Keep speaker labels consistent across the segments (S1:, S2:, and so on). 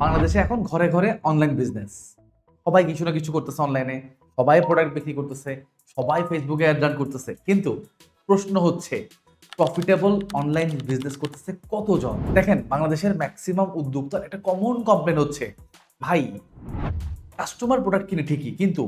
S1: বাংলাদেশে এখন ঘরে ঘরে অনলাইন বিজনেস, সবাই কিছু না কিছু করতেছে অনলাইনে, সবাই প্রোডাক্ট বিক্রি করতেছে, সবাই ফেসবুকে অ্যাড রান করতেছে। কিন্তু প্রশ্ন হচ্ছে, প্রফিটেবল অনলাইন বিজনেস করতেছে কতজন? দেখেন, বাংলাদেশের ম্যাক্সিমাম উদ্যোক্তার একটা কমন কমপ্লেন হচ্ছে, ভাই কাস্টমার প্রোডাক্ট কিনে ঠিকই, কিন্তু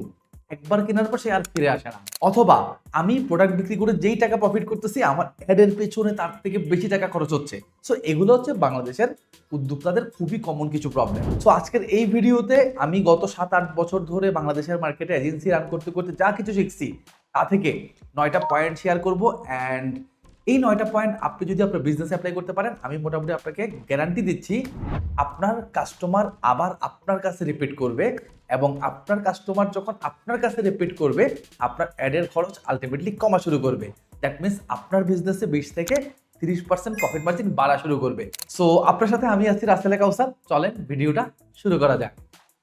S1: একবার কেনার পর সে আর ফিরে আসে না। অথবা আমি প্রোডাক্ট বিক্রি করে যেই টাকা প্রফিট করতেছি, আমার অ্যাডের পেছনে তার থেকে বেশি টাকা খরচ হচ্ছে। সো এগুলো হচ্ছে বাংলাদেশের উদ্যোক্তাদের খুবই কমন কিছু প্রবলেম। সো আজকের এই ভিডিওতে আমি গত 7-8 বছর ধরে বাংলাদেশের মার্কেটে এজেন্সি রান করতে করতে যা কিছু শিখছি, তা থেকে 9টা পয়েন্ট শেয়ার করব। অ্যান্ড এই 9টা পয়েন্ট আপনি যদি আপনার বিজনেসে অ্যাপ্লাই করতে পারেন, আমি মোটামুটি আপনাকে গ্যারান্টি দিচ্ছি আপনার কাস্টমার আবার আপনার কাছে রিপিট করবে। এবং আপনার কাস্টমার যখন আপনার কাছে রিপিট করবে, আপনার অ্যাডের খরচ আলটিমেটলি কমা শুরু করবে। দ্যাট মিনস আপনার বিজনেসে 20 থেকে 30% প্রফিট মার্জিন বাড়া শুরু করবে। সো আপনার সাথে আমি আছি রাসেল কাউসার, চলেন ভিডিওটা শুরু করা যাক।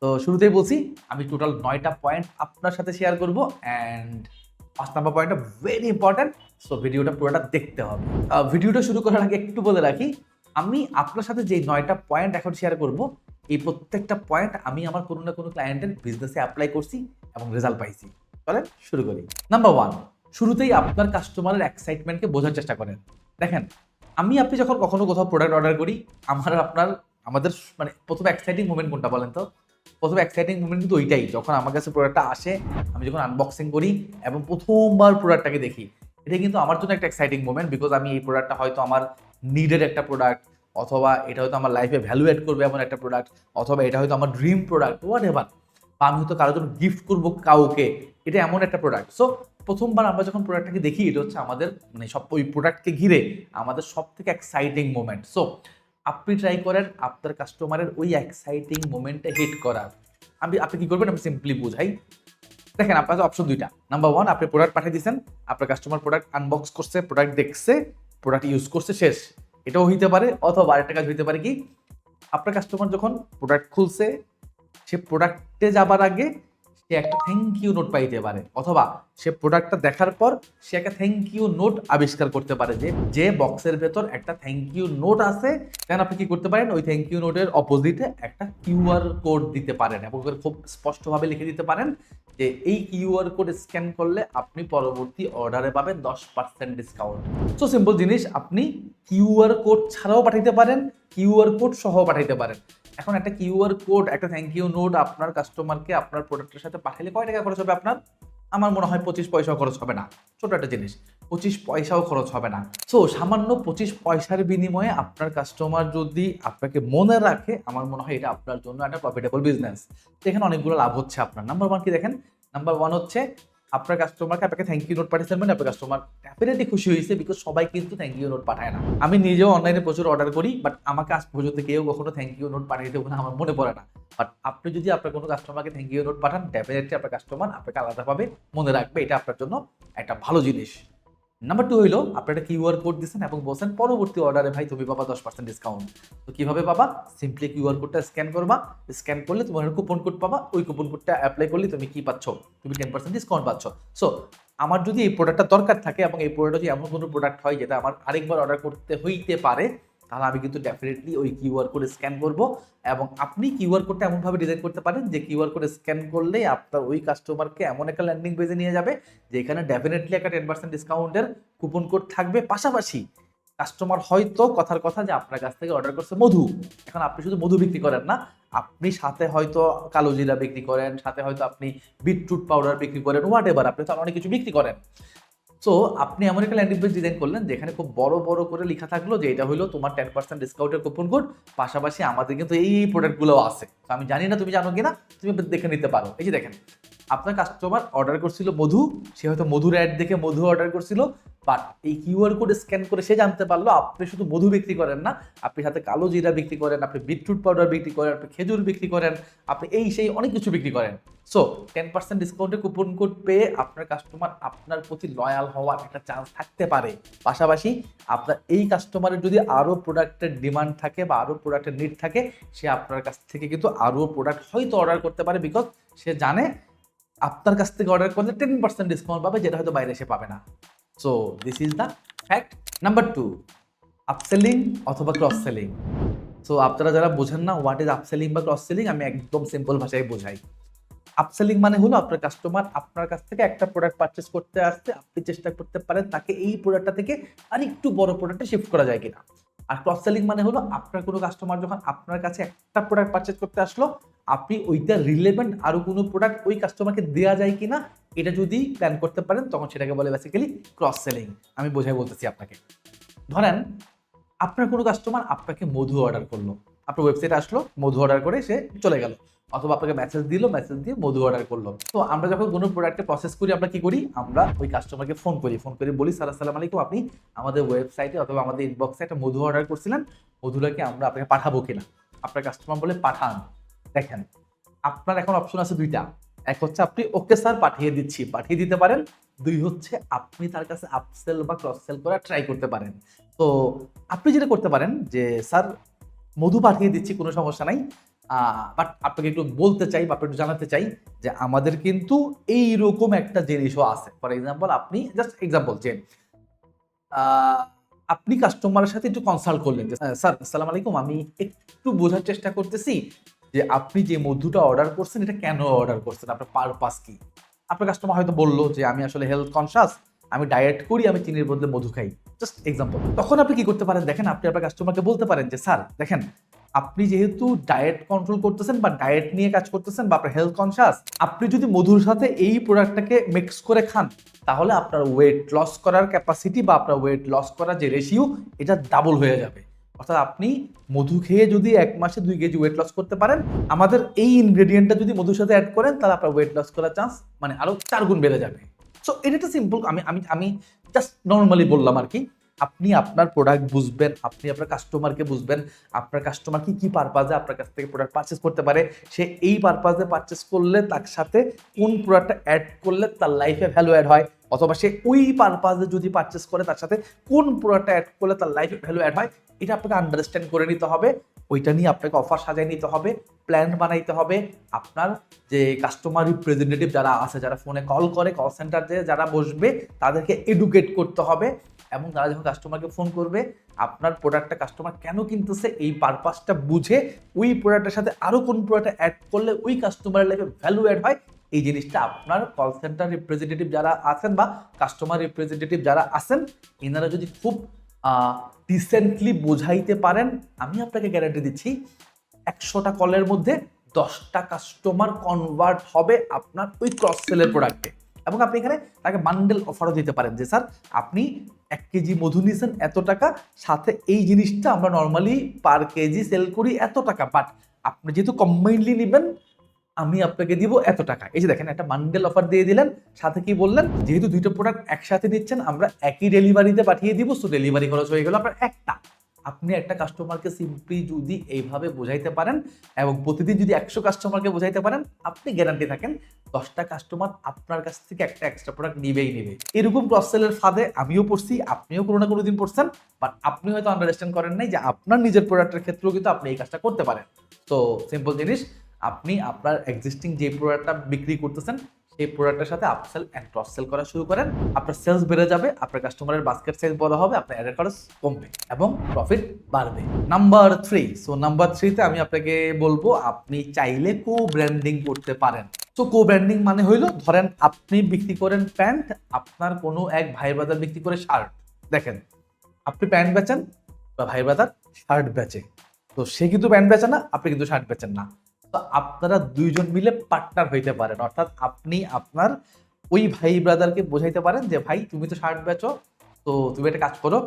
S1: তো শুরুতেই বলছি, আমি টোটাল 9টা পয়েন্ট আপনার সাথে শেয়ার করব। অ্যান্ড 5 নাম্বার পয়েন্টটা ভেরি ইম্পর্টেন্ট, সো ভিডিওটা পুরোটা দেখতে হবে। ভিডিওটা শুরু করার আগে একটু বলে রাখি, আমি আপনার সাথে যে 9টা পয়েন্ট এখন শেয়ার করব, এই প্রত্যেকটা পয়েন্ট আমি আমার কোনো না কোনো ক্লায়েন্টের বিজনেসে অ্যাপ্লাই করছি এবং রেজাল্ট পাইছি। চলেন শুরু করি। নাম্বার 1, শুরুতেই আপনার কাস্টমারের এক্সাইটমেন্টকে বোঝার চেষ্টা করেন। দেখেন, আপনি যখন কখনো কোথাও প্রোডাক্ট অর্ডার করি, আমাদের মানে প্রথম এক্সাইটিং মোমেন্ট কোনটা বলেন তো? প্রথম এক্সাইটিং মোমেন্ট কিন্তু ওইটাই, যখন আমার কাছে প্রোডাক্টটা আসে, আমি যখন আনবক্সিং করি এবং প্রথমবার প্রোডাক্টটাকে দেখি। এটা কিন্তু আমার জন্য একটা এক্সাইটিং মোমেন্ট, বিকজ আমি এই প্রোডাক্টটা হয়তো আমার নিডের একটা প্রোডাক্ট, অথবা এটা হয়তো আমার লাইফে ভ্যালু অ্যাড করবে এমন একটা প্রোডাক্ট, অথবা এটা হয়তো আমার ড্রিম প্রোডাক্ট, হোয়াট এভার, বা আমি হয়তো কারোর জন্য গিফট করবো কাউকে, এটা এমন একটা প্রোডাক্ট। সো প্রথমবার আমরা যখন প্রোডাক্টটাকে দেখি, এটা হচ্ছে আমাদের মানে সব ওই প্রোডাক্টকে ঘিরে আমাদের সব থেকে এক্সাইটিং মোমেন্ট। সো আপনি ট্রাই করেন আপনার কাস্টমারের ওই এক্সাইটিং মোমেন্টে হিট করার। আপনি কি করবেন, আমি সিম্পলি বুঝাই। দেখেন, আপনার অপশন 2টা। নাম্বার 1, আপনি প্রোডাক্ট পাঠিয়ে দিয়েছেন, আপনার কাস্টমার প্রোডাক্ট আনবক্স করছে, প্রোডাক্ট দেখছে, প্রোডাক্ট ইউজ করছে, শেষ। এটাও হইতে পারে। অথবা আরেকটা কাজ হইতে পারে কি, আপনার কাস্টমার যখন প্রোডাক্ট খুলছে, সে প্রোডাক্টে যাবার আগে সে একটা থ্যাংক ইউ নোট পাইতে পারে, অথবা সে প্রোডাক্টটা দেখার পর সে একটা থ্যাংক ইউ নোট আবিষ্কার করতে পারে, যে বক্সের ভেতর একটা থ্যাংক ইউ নোট আছে। কারণ আপনি কি করতে পারেন, ওই থ্যাংক ইউ নোটের অপোজিটে একটা কিউআর কোড দিতে পারেন এবং খুব স্পষ্টভাবে লিখে দিতে পারেন যে এই কিউআর কোড স্ক্যান করলে আপনি পরবর্তী অর্ডারে পাবেন 10% ডিসকাউন্ট। সো সিম্পল জিনিস, আপনি কিউআর কোড ছাড়াও পাঠাইতে পারেন, কিউআর কোড সহ পাঠাইতে পারেন। এখন একটা কিউআর কোড, একটা থ্যাংক ইউ নোট আপনার কাস্টমারকে আপনার প্রোডাক্টের সাথে পাঠালে কয় টাকা খরচ হবে আপনার? আমার মনে হয় 25 পয়সাও খরচ হবে না। ছোট একটা জিনিস, 25 পয়সাও খরচ হবে না। সো সামান্য 25 পয়সার বিনিময়ে আপনার কাস্টমার যদি আপনাকে মনে রাখে, আমার মনে হয় এটা আপনার জন্য একটা প্রফিটেবল বিজনেস। এখানে অনেকগুলো লাভ হচ্ছে আপনার। নাম্বার 1 কি দেখেন, নাম্বার 1 হচ্ছে আপনার কাস্টমারকে আপনাকে থ্যাংক ইউ নোট পাঠিয়েছেন, মানে আপনার কাস্টমার ডেফিনেটলি খুশি হয়েছে, বিকজ সবাই কিন্তু থ্যাংক ইউ নোট পাঠায় না। আমি নিজেও অনলাইনে প্রচুর অর্ডার করি, বাট আমাকে আজ পর্যন্ত কেউ কখনো থ্যাংক ইউ নোট পাঠিয়ে দেবো না, আমার মনে পড়ে না। বাট আপনি যদি আপনার কোনো কাস্টমারকে থ্যাংক ইউ নোট পাঠান, ডেফিনেটলি আপনার কাস্টমার আপনাকে আলাদাভাবে মনে রাখবে। এটা আপনার জন্য একটা ভালো জিনিস। নাম্বার 2 হইলো, আপনি একটা কিউআর কোড দিচ্ছেন এবং বলছেন পরবর্তী অর্ডারে ভাই তুমি পাবা 10% ডিসকাউন্ট। তো কিভাবে পাবা? সিম্পলি কিউআর কোডটা স্ক্যান করবা, স্ক্যান করলে তোমার কুপন কোড পাবা, ওই কুপন কোডটা অ্যাপ্লাই করলে তুমি কি পাচ্ছ? তুমি 10% ডিসকাউন্ট পাচ্ছ। সো আমার যদি এই প্রোডাক্টটা দরকার থাকে এবং এই প্রোডাক্ট যদি এমন কোনো প্রোডাক্ট হয় যেটা আমার আরেকবার অর্ডার করতে হইতে পারে, তাহলে আমি কিন্তু ডেফিনেটলি ওই কিউআর কোড স্ক্যান করব। এবং আপনি কিউআর কোডটা এমনভাবে ডিজাইন করতে পারেন যে কিউআর কোড স্ক্যান করলে আপনার ওই কাস্টমারকে এমন একটা ল্যান্ডিং পেজে নিয়ে যাবে যেখানে ডেফিনেটলি একটা 10% ডিসকাউন্টের কুপন কোড থাকবে। পাশাপাশি কাস্টমার হয়তো কথার কথা যে আপনার কাছ থেকে অর্ডার করছে মধু, এখন আপনি শুধু মধু বিক্রি করেন না, আপনি সাথে হয়তো কালো জিরা বিক্রি করেন, সাথে হয়তো আপনি বিটরুট পাউডার বিক্রি করেন, হোয়াট এভার, আপনি তো অনেক কিছু বিক্রি করেন। সো আপনি এমন একটা ল্যান্ডিং পেজ ডিজাইন করলেন যেখানে খুব বড় বড় করে লেখা থাকলো যে এটা হলো তোমার 10% ডিসকাউন্টের কুপন কোড, পাশাপাশি আমাদের কিন্তু এই প্রোডাক্টগুলো আছে। তো আমি জানি না তুমি জানো কিনা, তুমি দেখে নিতে পারো। এই যে দেখেন, আপনার কাস্টমার অর্ডার করছিল মধু, সে হয়তো মধুর অ্যাড দেখে মধু অর্ডার করছিল, বাট এই কিউআর কোড স্ক্যান করে সে জানতে পারলো আপনি শুধু মধু বিক্রি করেন না, আপনি সাথে কালো জিরা বিক্রি করেন, আপনি বিটরুট পাউডার বিক্রি করেন, আপনি খেজুর বিক্রি করেন, আপনি এই সেই অনেক কিছু বিক্রি করেন। সো 10% ডিসকাউন্টের কুপন কোড পেয়ে আপনার কাস্টমার আপনার প্রতি লয়াল হওয়ার একটা চান্স থাকতে পারে। পাশাপাশি আপনার এই কাস্টমারের যদি আরও প্রোডাক্টের ডিমান্ড থাকে বা আরও প্রোডাক্টের নিড থাকে, সে আপনার কাছ থেকে কিন্তু আরও প্রোডাক্ট হয়তো অর্ডার করতে পারে, বিকজ সে জানে আপনার কাছ থেকে অর্ডার করলে 10% ডিসকাউন্ট পাবে, যেটা হয়তো বাইরে এসে পাবে না। So this is the fact. Number 2, আপসেলিং অথবা ক্রস সেলিং। সো আপনারা যারা বোঝেন না হোয়াট ইজ আপসেলিং বা ক্রস সেলিং, আমি একদম সিম্পল ভাষায় বোঝাই। আপসেলিং মানে হলো আপনার কাস্টমার আপনার কাছ থেকে একটা প্রোডাক্ট পারচেজ করতে আসছে, আপনি চেষ্টা করতে পারেন তাকে এই প্রোডাক্টটা থেকে আরেকটু বড় প্রোডাক্টে শিফট করা যায় কিনা। আর ক্রস সেলিং মানে হলো আপনার কোনো কাস্টমার যখন আপনার কাছে একটা প্রোডাক্ট পারচেজ করতে আসলো, আপনি ওইটা রিলেভেন্ট আরো কোনো প্রোডাক্ট ওই কাস্টমারকে দেওয়া যায় কিনা এটা যদি প্ল্যান করতে পারেন, তখন সেটাকে বলে বেসিক্যালি ক্রস সেলিং। আমি বোঝাই বলতেছি আপনাকে। ধরেন আপনার কোনো কাস্টমার আপনাকে মধু অর্ডার করলো, আপনার ওয়েবসাইটে আসলো, মধু অর্ডার করে সে চলে গেল, অথবা আপনাকে মেসেজ দিল, মেসেজ দিয়ে মধু অর্ডার করলো। তো আমরা যখন কোনো প্রোডাক্টে প্রসেস করি, আমরা কি করি, আমরা ওই কাস্টমারকে ফোন করি, ফোন করে বলি স্যার আসসালামু আলাইকুম, আপনি আমাদের ওয়েবসাইটে অথবা আমাদের ইনবক্সে একটা মধু অর্ডার করছিলেন, মধুটাকে আমরা আপনাকে পাঠাবো কিনা। আপনার কাস্টমার বলে পাঠান। দেখেন আপনার এখন অপশন আছে দুইটা, এক হচ্ছে আপনি ওকে স্যার পাঠিয়ে দিচ্ছি, পাঠিয়ে দিতে পারেন। দুই হচ্ছে আপনি তার কাছে আপসেল বা ক্রস সেল করা ট্রাই করতে পারেন। তো আপনি যেটা করতে পারেন যে স্যার মধু পাঠিয়ে দিচ্ছি, কোনো সমস্যা নাই, বাট আপনাকে একটু বলতে চাই বা একটু জানাতে চাই যে আমাদের কিন্তু এইরকম একটা জিনিসও আছে। ফর এক্সাম্পল, আপনি জাস্ট এক্সাম্পল যে আহ, আপনি কাস্টমারের সাথে একটু কনসাল্ট করলেন যে স্যার আসসালামু আলাইকুম, আমি একটু বোঝার চেষ্টা করতেছি যে আপনি যে মধুটা অর্ডার করছেন এটা কেন অর্ডার করছেন, আপনার পারপাস কি। আপনার কাস্টমার হয়তো বললো যে আমি আসলে হেলথ কনসাস, আমি ডায়েট করি, আমি চিনির বদলে মধু খাই, জাস্ট এক্সাম্পল। তখন আপনি কি করতে পারেন, দেখেন আপনি আপনার কাস্টমারকে বলতে পারেন যে স্যার দেখেন, আপনি যেহেতু ডায়েট কন্ট্রোল করতেছেন বা ডায়েট নিয়ে কাজ করতেছেন বা আপনার হেলথ কনসাস, আপনি যদি মধুর সাথে এই প্রোডাক্টটাকে মিক্স করে খান, তাহলে আপনার ওয়েট লস করার ক্যাপাসিটি বা আপনার ওয়েট লস করার যে রেশিও, এটা ডাবল হয়ে যাবে। অর্থাৎ আপনি মধু খেয়ে যদি 1 মাসে 2 কেজি ওয়েট লস করতে পারেন, আমাদের এই ইনগ্রেডিয়েন্টটা যদি মধুর সাথে অ্যাড করেন, তাহলে আপনার ওয়েট লস করার চান্স মানে আরো 4 গুণ বেড়ে যাবে। সো এটা একটা সিম্পল, আমি আমি আমি জাস্ট নর্মালি বললাম আর কি। আপনি আপনার প্রোডাক্ট বুঝবেন, আপনি আপনার কাস্টমারকে বুঝবেন, আপনার কাস্টমার কি পারপাজে আপনার কাছ থেকে প্রোডাক্ট পারচেস করতে পারে, সে এই পারপাজে পারচেস করলে তার সাথে কোন প্রোডাক্টটা অ্যাড করলে তার লাইফে ভ্যালু অ্যাড হয়, অথবা সে ওই পারপাজে যদি পারচেস করে তার সাথে কোন প্রোডাক্টটা অ্যাড করলে তার লাইফে ভ্যালু অ্যাড হয়, এটা আপনাকে আন্ডারস্ট্যান্ড করে নিতে হবে। ওইটা নিয়ে আপনাকে অফার সাজায় নিতে হবে, প্ল্যান বানাইতে হবে। আপনার যে কাস্টমার রিপ্রেজেন্টেটিভ যারা আছে, যারা ফোনে কল করে, কল সেন্টারে যারা বসবে, তাদেরকে এডুকেট করতে হবে। এবং তারা যখন কাস্টমারকে ফোন করবে, আপনার প্রোডাক্টটা কাস্টমার কেন কিনতেছে এই পারপাসটা বুঝে ওই প্রোডাক্টের সাথে আরো কোন প্রোডাক্ট অ্যাড করলে ওই কাস্টমারের লাইফে ভ্যালু অ্যাড হয়, এই জিনিসটা আপনার কল সেন্টার রিপ্রেজেন্টেটিভ যারা আছেন বা কাস্টমার রিপ্রেজেন্টেটিভ যারা আছেন, এনারা যদি খুব রিসেন্টলি বোঝাইতে পারেন, আমি আপনাকে গ্যারান্টি দিচ্ছি 100টা কলের মধ্যে 10টা কাস্টমার কনভার্ট হবে আপনার ওই ক্রস সেলের প্রোডাক্টে। এবং আপনি এখানে তাকে বান্ডেল অফারও দিতে পারেন যে স্যার আপনি 1 কেজি মধু নিয়েছেন এত টাকা, সাথে এই জিনিসটা আমরা নর্মালি পার কেজি সেল করি এত টাকা, বাট আপনি যেহেতু কম্বাইন্ডলি নেবেন, আমি আপনাকে দিব এত টাকা। এই যে দেখেন একটা বান্ডেল অফার দিয়ে দিলেন, সাথে কি বললেন, যেহেতু দুইটা প্রোডাক্ট একসাথে নিচ্ছেন, আমরা একই ডেলিভারিতে পাঠিয়ে দিব, সো ডেলিভারি খরচ হয়ে গেল আপনার একটা। আপনি একটা কাস্টমারকে সিম্পলি যদি এইভাবে বোঝাইতে পারেন এবং প্রতিদিন যদি 100 কাস্টমারকে বোঝাইতে পারেন, আপনি গ্যারান্টি থাকেন 10টা কাস্টমার আপনার কাছ থেকে একটা এক্সট্রা প্রোডাক্ট নিবেই নেবে। এরকম ক্রস সেলের ফাঁদে আমিও পড়ছি, আপনিও কোনো না কোনো দিন পড়ছেন, বাট আপনি হয়তো আন্ডারস্ট্যান্ড করেন নাই যে আপনার নিজের প্রোডাক্টের ক্ষেত্রেও কিন্তু আপনি এই কাজটা করতে পারেন। তো সিম্পল জিনিস, আপনি আপনার এক্সিস্টিং যে প্রোডাক্টটা বিক্রি করতেছেন, সেই প্রোডাক্টের সাথে আপসেল এন্ড ক্রস সেল করা শুরু করেন, আপনার সেলস বেড়ে যাবে, আপনার কাস্টমারের বাস্কেট সাইজ বড় হবে, আপনার অ্যাডের খরচ কমবে এবং প্রফিট বাড়বে। নাম্বার 3, সো নাম্বার 3তে আমি আপনাকে বলবো আপনি চাইলে কো ব্র্যান্ডিং করতে পারেন। তো কো ব্র্যান্ডিং মানে হইলো, ধরেন আপনি বিক্রি করেন প্যান্ট, আপনার কোনো এক ভাই ব্রাদার বিক্রি করে শার্ট। দেখেন আপনি প্যান্ট বেচেন বা ভাই ব্রাদার শার্ট বেচে, তো সে কিন্তু প্যান্ট বেচে না, আপনি কিন্তু শার্ট বেচেন না, তো আপনারা দুইজন মিলে পার্টনার হইতে পারেন। অর্থাৎ আপনি আপনার ওই ভাই ব্রাদারকে বোঝাইতে পারেন যে ভাই তুমি তো শার্ট বেচো, তো তুমি একটা কাজ করো,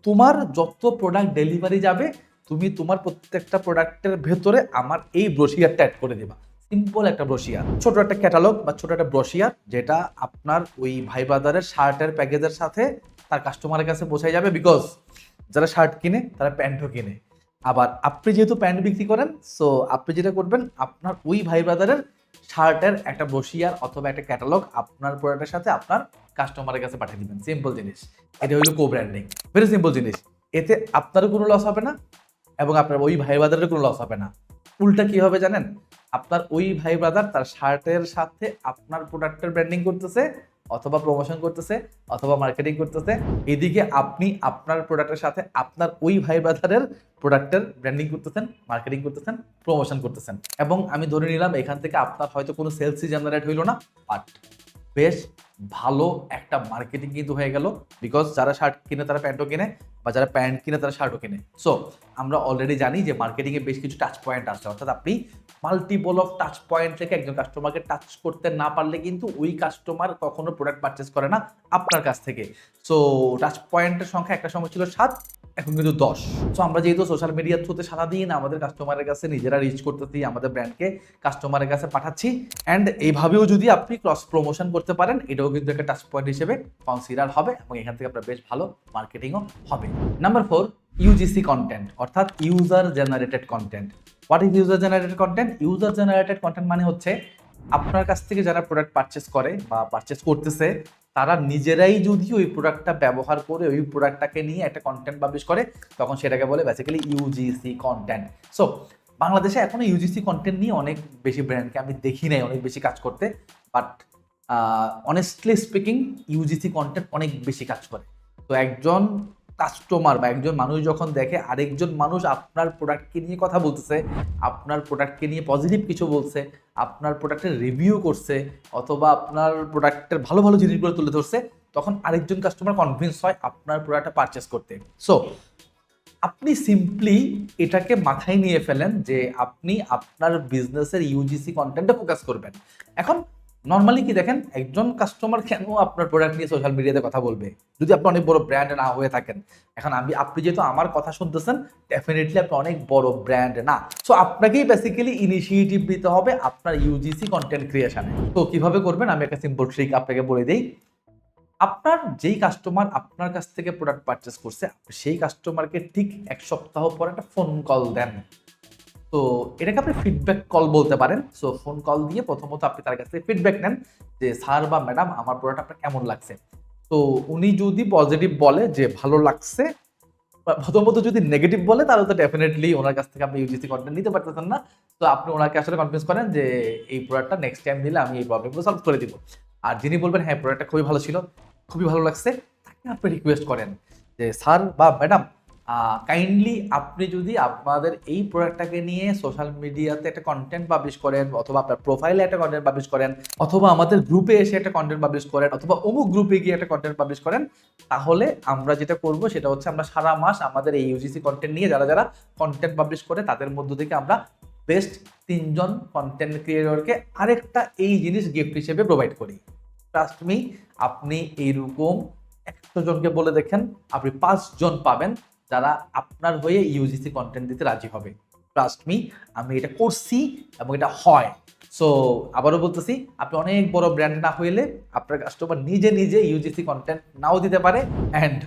S1: তোমার যত প্রোডাক্ট ডেলিভারি যাবে, তুমি তোমার প্রত্যেকটা প্রোডাক্টের ভেতরে আমার এই ব্রোশিয়ারটা অ্যাড করে দিবা। সিম্পল একটা ব্রোশিয়ার, ছোট একটা ক্যাটালগ বা ছোট একটা ব্রোশিয়ার, যেটা আপনার ওই ভাই ব্রাদারের শার্টের প্যাকেজের সাথে তার কাস্টমারের কাছে পৌঁছায় যাবে। বিকজ যারা শার্ট কিনে তারা প্যান্টও কিনে। আবার আপনি যেহেতু প্যান্ট বিক্রি করেন, সো আপনি যেটা করবেন, আপনার ওই ভাই ব্রাদারের শার্টের একটা ব্রোশিয়ার অথবা একটা ক্যাটালগ আপনার প্রোডাক্টের সাথে আপনার কাস্টমারের কাছে পাঠিয়ে দিবেন। সিম্পল জিনিস, এটা হলো কো ব্র্যান্ডিং। ভেরি সিম্পল জিনিস, এতে আপনারও কোনো লস হবে না এবং আপনার ওই ভাই ব্রাদারের কোনো লস হবে না। উল্টা কি হবে জানেন, আপনার ওই ভাই ব্রাদার তার শার্টের সাথে আপনার প্রোডাক্টের ব্র্যান্ডিং করতেছে, অথবা প্রমোশন করতেছে অথবা মার্কেটিং করতেছে, এদিকে আপনি আপনার প্রোডাক্টের সাথে আপনার ওই ভাই ব্রাদারের প্রোডাক্টের ব্র্যান্ডিং করতেছেন, মার্কেটিং করতেছেন, প্রমোশন করতেছেন। এবং আমি ধরে নিলাম এখান থেকে আপনার হয়তো কোনো সেলসই জেনারেট হইলো না, বাট বেশ ভালো একটা মার্কেটিং কিন্তু হয়ে গেল, বিকজ যারা শার্ট কিনে তারা প্যান্টও কিনে, বা যারা প্যান্ট কিনে তারা শার্টও কিনে। সো আমরা অলরেডি জানি যে মার্কেটিংয়ে বেশ কিছু টাচ পয়েন্ট আছে, অর্থাৎ আপনি মাল্টিপল অফ টাচ পয়েন্ট থেকে একজন কাস্টমারকে টাচ করতে না পারলে কিন্তু ওই কাস্টমার কখনো প্রোডাক্ট পারচেস করে না আপনার কাছ থেকে। সো টাচ পয়েন্টের সংখ্যা একটা সময় ছিল 7, এখন কিন্তু 10। সো আমরা যেহেতু সোশ্যাল মিডিয়ার থ্রুতে সারাদিন আমাদের কাস্টমারের কাছে নিজেরা রিচ করতেছি, আমাদের ব্র্যান্ডকে কাস্টমারের কাছে পাঠাচ্ছি, অ্যান্ড এইভাবেও যদি আপনি ক্রস প্রমোশন করতে পারেন, এটাও কিন্তু একটা টাচ পয়েন্ট হিসেবে কনসিডার হবে এবং এখান থেকে আপনার বেশ ভালো মার্কেটিংও হবে। নাম্বার 4, ইউজিসি কন্টেন্ট, অর্থাৎ user generated content. What is user generated content? User generated content মানে হচ্ছে আপনার কাছ থেকে যারা প্রোডাক্ট পারচেস করে বা পারচেস করতেছে, তারা নিজেরাই যদি ওই প্রোডাক্টটা ব্যবহার করে ওই প্রোডাক্টটাকে নিয়ে একটা কন্টেন্ট পাবলিশ করে, তখন সেটাকে বলে বেসিক্যালি ইউজিসি কন্টেন্ট। সো বাংলাদেশে এখনো ইউজিসি কন্টেন্ট নিয়ে অনেক বেশি ব্র্যান্ডকে আমি দেখি নাই অনেক বেশি কাজ করতে, but honestly speaking UGC content অনেক বেশি কাজ করে। তো একজন কাস্টমার বা একজন মানুষ যখন দেখে আরেকজন মানুষ আপনার প্রোডাক্টকে নিয়ে কথা বলতেছে, আপনার প্রোডাক্টকে নিয়ে পজিটিভ কিছু বলছে, আপনার প্রোডাক্টের রিভিউ করছে, অথবা আপনার প্রোডাক্টের ভালো ভালো জিনিসগুলো তুলে ধরছে, তখন আরেকজন কাস্টমার কনভিন্স হয় আপনার প্রোডাক্টটা পারচেস করতে। সো আপনি সিম্পলি এটাকে মাথায় নিয়ে ফেলেন যে আপনি আপনার বিজনেসের ইউজিসি কন্টেন্টে ফোকাস করবেন। এখন নর্মালি কি দেখেন, একজন কাস্টমার কেন আপনার প্রোডাক্ট নিয়ে সোশ্যাল মিডিয়াতে কথা বলবে যদি আপনি অনেক বড় ব্র্যান্ড না হয়ে থাকেন? এখন আপনি যেহেতু আমার কথা শুনতেছেন, ডেফিনেটলি আপনি অনেক বড় ব্র্যান্ড না। সো আপনাকেই বেসিক্যালি ইনিশিয়েটিভ নিতে হবে আপনার ইউজিসি কন্টেন্ট ক্রিয়েশনে। তো কিভাবে করবেন আমি একটা সিম্পল ট্রিক আপনাকে বলে দিই। আপনার যেই কাস্টমার আপনার কাছ থেকে প্রোডাক্ট পারচেস করছে, সেই কাস্টমারকে ঠিক 1 সপ্তাহ পর একটা ফোন কল দেন। তো এটাকে আপনি ফিডব্যাক কল বলতে পারেন। সো ফোন কল দিয়ে প্রথমত আপনি তার কাছ থেকে ফিডব্যাক নেন যে স্যার বা ম্যাডাম আমার প্রোডাক্ট আপনার কেমন লাগছে। তো উনি যদি পজিটিভ বলে যে ভালো লাগছে, প্রথমত যদি নেগেটিভ বলে তাহলে তো ডেফিনেটলি ওনার কাছ থেকে আপনি ইউজিসি কন্টেন্ট নিতে পারতেছেন না। তো আপনি ওনাকে আসলে কনভিন্স করেন যে এই প্রোডাক্টটা নেক্সট টাইম দিলে আমি এই প্রবলেমগুলো সলভ করে দিব। আর যিনি বলবেন হ্যাঁ প্রোডাক্টটা খুবই ভালো ছিল, খুবই ভালো লাগছে, তাকে আপনি রিকোয়েস্ট করেন যে স্যার বা ম্যাডাম কাইন্ডলি আপনি যদি আপনাদের এই প্রোডাক্টটাকে নিয়ে সোশ্যাল মিডিয়াতে একটা কন্টেন্ট পাবলিশ করেন, অথবা আপনার প্রোফাইলে একটা কন্টেন্ট পাবলিশ করেন, অথবা আমাদের গ্রুপে এসে একটা কন্টেন্ট পাবলিশ করেন, অথবা অমুক গ্রুপে গিয়ে একটা কন্টেন্ট পাবলিশ করেন, তাহলে আমরা যেটা করব সেটা হচ্ছে আমরা সারা মাস আমাদের এই ইউজিসি কন্টেন্ট নিয়ে যারা যারা কন্টেন্ট পাবলিশ করে তাদের মধ্য থেকে আমরা বেস্ট 3 জন কন্টেন্ট ক্রিয়েটরকে আরেকটা এই জিনিস গিফট হিসেবে প্রোভাইড করি। ট্রাস্ট মি, আপনি এইরকম 100 জনকে বলে দেখেন, আপনি 5 জন পাবেন যারা আপনার হয়ে ইউজিসি কন্টেন্ট দিতে রাজি হবে। ট্রাস্ট মি, আমি এটা করছি এবং এটা হয়। সো আবারও বলতেছি, আপনি অনেক বড় ব্র্যান্ড না হইলে আপনার কাস্টমার নিজে নিজে ইউজিসি কন্টেন্ট নাও দিতে পারে। অ্যান্ড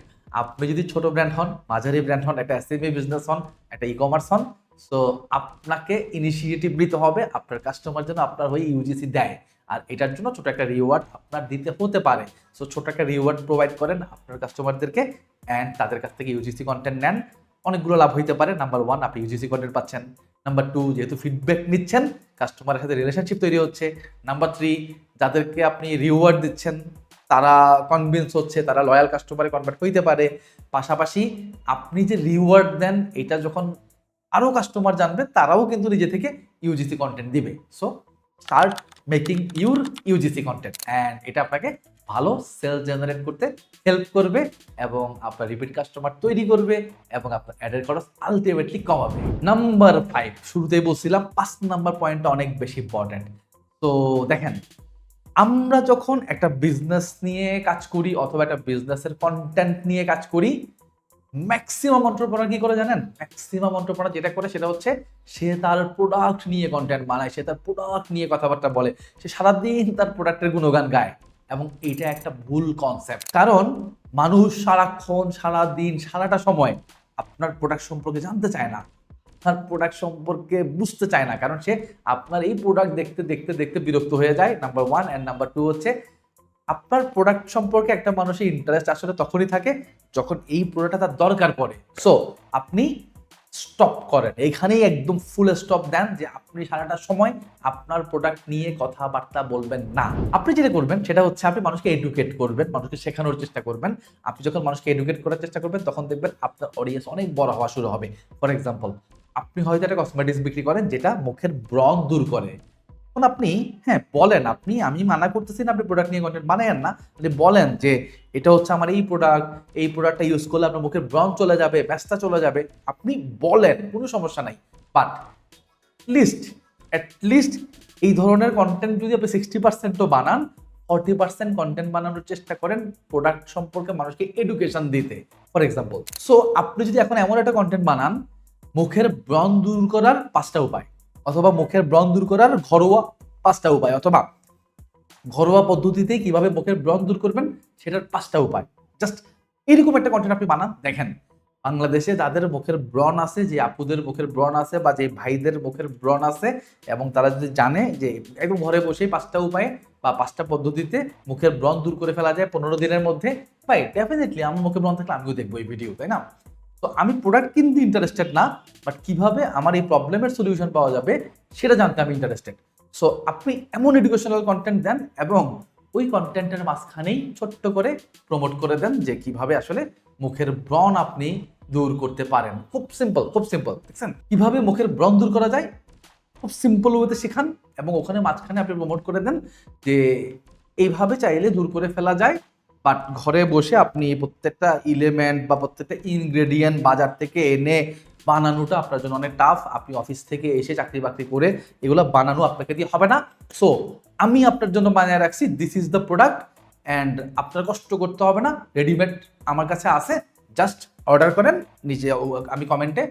S1: আপনি যদি ছোট ব্র্যান্ড হন, মাঝারি ব্র্যান্ড হন, একটা এসএমই বিজনেস হন, একটা ই কমার্স হন, সো আপনাকে ইনিশিয়েটিভ নিতে হবে আপনার কাস্টমার যেন আপনার হয়ে ইউজিসি দেয়। আর এটার জন্য ছোট একটা রিওয়ার্ড আপনার দিতে হতে পারে। সো ছোট একটা রিওয়ার্ড প্রোভাইড করেন আপনার কাস্টমারদেরকে, অ্যান্ড তাদের কাছ থেকে ইউজিসি কন্টেন্ট নেন। অনেকগুলো লাভ হইতে পারে। নাম্বার 1, আপনি ইউজিসি কন্টেন্ট পাচ্ছেন। নাম্বার 2, যেহেতু ফিডব্যাক নিচ্ছেন, কাস্টমারের সাথে রিলেশনশিপ তৈরি হচ্ছে। নাম্বার 3, যাদেরকে আপনি রিওয়ার্ড দিচ্ছেন তারা কনভিন্স হচ্ছে, তারা লয়াল কাস্টমারে কনভার্ট হইতে পারে। পাশাপাশি আপনি যে রিওয়ার্ড দেন এটা যখন আরও কাস্টমার জানবে, তারাও কিন্তু নিজে থেকে ইউজিসি কন্টেন্ট দিবে। So start making your UGC content, and এটা আপনাকে ভালো সেল জেনারেট করতে হেল্প করবে এবং আপনার রিপিট কাস্টমার তৈরি করবে এবং আপনার অ্যাডের খরচ আলটিমেটলি কমাবে। নাম্বার 5, শুরুতেই বলছিলাম 5 নাম্বার পয়েন্টটা অনেক বেশি ইম্পর্টেন্ট। তো দেখেন, আমরা যখন একটা বিজনেস নিয়ে কাজ করি অথবা একটা বিজনেসের কন্টেন্ট নিয়ে কাজ করি, ম্যাক্সিমাম এন্টারপ্রেনার কি করে জানেন? ম্যাক্সিমাম এন্টারপ্রেনার যেটা করে সেটা হচ্ছে সে তার প্রোডাক্ট নিয়ে কন্টেন্ট বানায়, সে তার প্রোডাক্ট নিয়ে কথাবার্তা বলে, সে সারাদিন তার প্রোডাক্টের গুণগান গায়। এবং এটা একটা ভুল কনসেপ্ট, কারণ মানুষ সারাক্ষণ সারাদিন সারাটা সময় আপনার প্রোডাক্ট সম্পর্কে জানতে চায় না, আপনার প্রোডাক্ট সম্পর্কে বুঝতে চায় না, কারণ সে আপনার এই প্রোডাক্ট দেখতে দেখতে দেখতে বিরক্ত হয়ে যায়, নাম্বার 1। অ্যান্ড নাম্বার 2 হচ্ছে আপনার প্রোডাক্ট সম্পর্কে একটা মানুষের ইন্টারেস্ট আসলে তখনই থাকে যখন এই প্রোডাক্টটা তার দরকার পড়ে। সো আপনি স্টপ করেন, এইখানেই একদম ফুল স্টপ দেন যে আপনি সারাটা সময় আপনার প্রোডাক্ট নিয়ে কথাবার্তা বলবেন না। আপনি যেটা করবেন সেটা হচ্ছে আপনি মানুষকে এডুকেট করবেন, মানুষকে শেখানোর চেষ্টা করবেন। আপনি যখন মানুষকে এডুকেট করার চেষ্টা করবেন তখন দেখবেন আপনার অডিয়েন্স অনেক বড় হওয়া শুরু হবে। ফর এক্সাম্পল, আপনি হয়তো একটা কসমেটিক্স বিক্রি করেন যেটা মুখের ব্রণ দূর করে। এখন আপনি হ্যাঁ বলেন, আমি মানা করতেছি না আপনি প্রোডাক্ট নিয়ে কন্টেন্ট বানায়েন না, আপনি বলেন যে এটা হচ্ছে আমার এই প্রোডাক্টটা ইউজ করলে আপনার মুখের ব্রণ চলে যাবে, ব্যস্তা চলে যাবে। আপনি বলেন, কোনো সমস্যা নাই। বাট অ্যাটলিস্ট এই ধরনের কন্টেন্ট যদি আপনি 60%ও বানান, 40% কন্টেন্ট বানানোর চেষ্টা করেন প্রোডাক্ট সম্পর্কে মানুষকে এডুকেশন দিতে। ফর এক্সাম্পল, সো আপনি যদি এখন এমন একটা কন্টেন্ট বানান মুখের ব্রণ দূর করার 5টা উপায়, অথবা মুখের ব্রণ দূর করার ঘরোয়া 5টা উপায়, অথবা ঘরোয়া পদ্ধতিতে কিভাবে মুখের ব্রণ দূর করবেন সেটার 5টা উপায়, জাস্ট এরকম একটা কন্টেন্ট আপনি বানান। দেখেন বাংলাদেশে যাদের মুখের ব্রণ আছে, যে আপুদের মুখের ব্রণ আছে বা যে ভাইদের মুখের ব্রণ আছে, এবং তারা যদি জানে যে একদম ঘরে বসেই 5টা উপায়ে বা 5টা পদ্ধতিতে মুখের ব্রণ দূর করে ফেলা যায় 15 দিনের মধ্যে, ভাই ডেফিনেটলি আমার মুখে ব্রণ থাকলে আমিও দেখবো এই ভিডিও, তাই না? তো আমি প্রোডাক্ট কিনতে ইন্টারেস্টেড না, বাট কিভাবে আমার এই প্রবলেমের সলিউশন পাওয়া যাবে সেটা জানতে আমি ইন্টারেস্টেড। সো আপনি এমন এডুকেশনাল কন্টেন্ট দেন এবং ওই কন্টেন্টের মাঝখানেই ছোট্ট করে প্রমোট করে দেন যে কিভাবে আসলে মুখের ব্রণ আপনি দূর করতে পারেন। খুব সিম্পল, খুব সিম্পল। দেখছেন কিভাবে মুখের ব্রণ দূর করা যায়, খুব সিম্পল ওয়েতে শেখান এবং ওখানে মাঝখানে আপনি প্রমোট করে দেন যে এইভাবে চাইলে দূর করে ফেলা যায়। বাট ঘরে বসে আপনি প্রত্যেকটা ইলিমেন্ট বা প্রত্যেকটা ইনগ্রেডিয়েন্ট বাজার থেকে এনে বানানোটা আপনার জন্য অনেক টাফ। আপনি অফিস থেকে এসে চাকরি বাকরি করে এগুলো বানানো আপনাকে দিয়ে হবে না। সো আমি আপনার জন্য বানিয়ে রাখছি, this is the product, and আপনার কষ্ট করতে হবে না, রেডিমেড আমার কাছে আছে, জাস্ট অর্ডার করেন। নিচে আমি কমেন্টে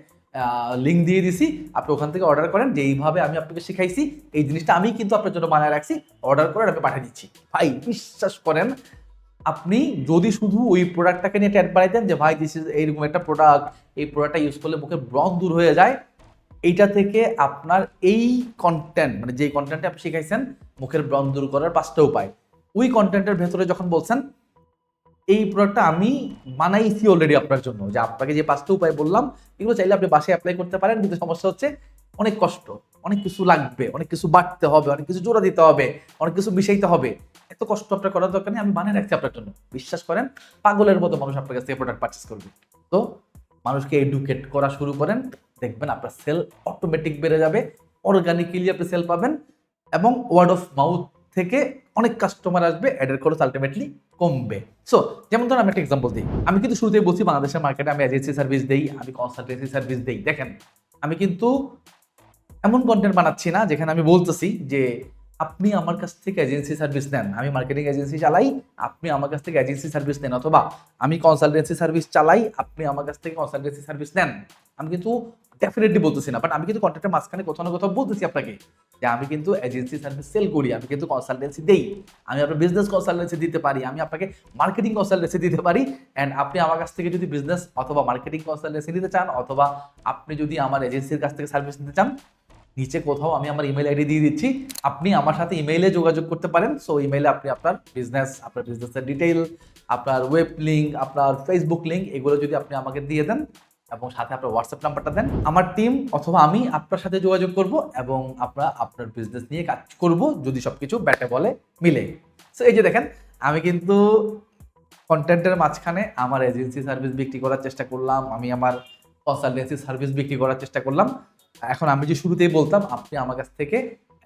S1: লিঙ্ক দিয়ে দিছি, আপনি ওখান থেকে অর্ডার করেন। যে এইভাবে আমি আপনাকে শিখাইছি এই জিনিসটা আমি কিন্তু আপনার জন্য বানিয়ে রাখছি, অর্ডার করেন, আমি পাঠিয়ে দিচ্ছি। ভাই বিশ্বাস করেন, আপনি যদি শুধু ওই প্রোডাক্টটাকে নিয়ে ট্যাগ বানাইতেন যে ভাই দিস ইজ এইরকম একটা প্রোডাক্ট, এই প্রোডাক্টটা ইউজ করলে মুখে ব্রণ দূর হয়ে যায়, এইটা থেকে আপনার এই কন্টেন্ট মানে যে কন্টেন্টে আপনি শিখাইছেন মুখের ব্রণ দূর করার 5টা উপায়, ওই কন্টেন্টের ভেতরে যখন বলছেন এই প্রোডাক্টটা আমি বানাইছি অলরেডি আপনার জন্য, যে আপনাকে যে 5টা উপায় বললাম এগুলো চাইলে আপনি বাসায় অ্যাপ্লাই করতে পারেন, কিন্তু সমস্যা হচ্ছে অনেক কষ্ট, অনেক কিছু লাগবে, অনেক কিছু বাড়তে হবে, অনেক কিছু জোড়া দিতে হবে, অনেক কিছু মিশাইতে হবে। এত কষ্ট আপনার করার দরকার নেই, আমি বানিয়ে রাখছি আপনার জন্য। বিশ্বাস করেন পাগলের মতো মানুষ আপনার কাছ থেকে প্রোডাক্ট পারচেস করবে। তো মানুষকে এডুকেট করা শুরু করেন, দেখবেন আপনার সেল অটোমেটিক বেড়ে যাবে, অর্গানিক্যালি আপনি সেল পাবেন, এবং ওয়ার্ড অফ মাউথ থেকে অনেক কাস্টমার আসবে, অ্যাডের খরচ আলটিমেটলি কমবে। সো যেমন ধরুন আমি একটা এক্সাম্পল দিই, আমি কিন্তু শুরুতেই বলছি বাংলাদেশের মার্কেটে আমি এজেন্সি সার্ভিস দেই, আমি কনসালটেন্সি সার্ভিস দেই। দেখেন আমি কিন্তু এমন কন্টেন্ট বানাচ্ছি না যেখানে আমি বলতেছি যে আপনি আমার কাছ থেকে এজেন্সি সার্ভিস নেন, আমি মার্কেটিং এজেন্সি চালাই, আপনি আমার কাছ থেকে এজেন্সি সার্ভিস নেন, অথবা আমি কনসালটেন্সি সার্ভিস চালাই, আপনি আমার কাছ থেকে কনসালটেন্সি সার্ভিস নেন। আমি কিন্তু ডেফিনেটলি বলতেছি না, বাট আমি কিন্তু কন্টেন্টের মাঝখানে কোথাও না কোথাও বলতেছি আপনাকে যে আমি কিন্তু এজেন্সি সার্ভিস সেল করি, আমি কিন্তু কনসালটেন্সি দেই, আমি আপনার বিজনেস কনসালটেন্সি দিতে পারি, আমি আপনাকে মার্কেটিং কনসালটেন্সি দিতে পারি। অ্যান্ড আপনি আমার কাছ থেকে যদি বিজনেস অথবা মার্কেটিং কনসালটেন্সি নিতে চান, অথবা আপনি যদি আমার এজেন্সির কাছ থেকে সার্ভিস নিতে চান, নিচে কোথাও আমি আমার ইমেল আইডি দিয়ে দিচ্ছি, আপনি আমার সাথে ইমেইলে যোগাযোগ করতে পারেন। সো ইমেইলে আপনি আপনার বিজনেসের ডিটেইল, আপনার ওয়েব লিঙ্ক, আপনার ফেসবুক লিঙ্ক, এগুলো যদি আপনি আমাকে দিয়ে দেন এবং সাথে আপনার হোয়াটসঅ্যাপ নাম্বারটা দেন, আমার টিম অথবা আমি আপনার সাথে যোগাযোগ করব এবং আমরা আপনার বিজনেস নিয়ে কাজ করব যদি সবকিছু ব্যাটে বলে মিলে। সো এই যে দেখেন, আমি কিন্তু কন্টেন্টের মাঝখানে আমার এজেন্সি সার্ভিস বিক্রি করার চেষ্টা করলাম, আমি আমার কনসালটেন্সি সার্ভিস বিক্রি করার চেষ্টা করলাম। এখন আমি যে শুরুতেই বলতাম আপনি আমার কাছ থেকে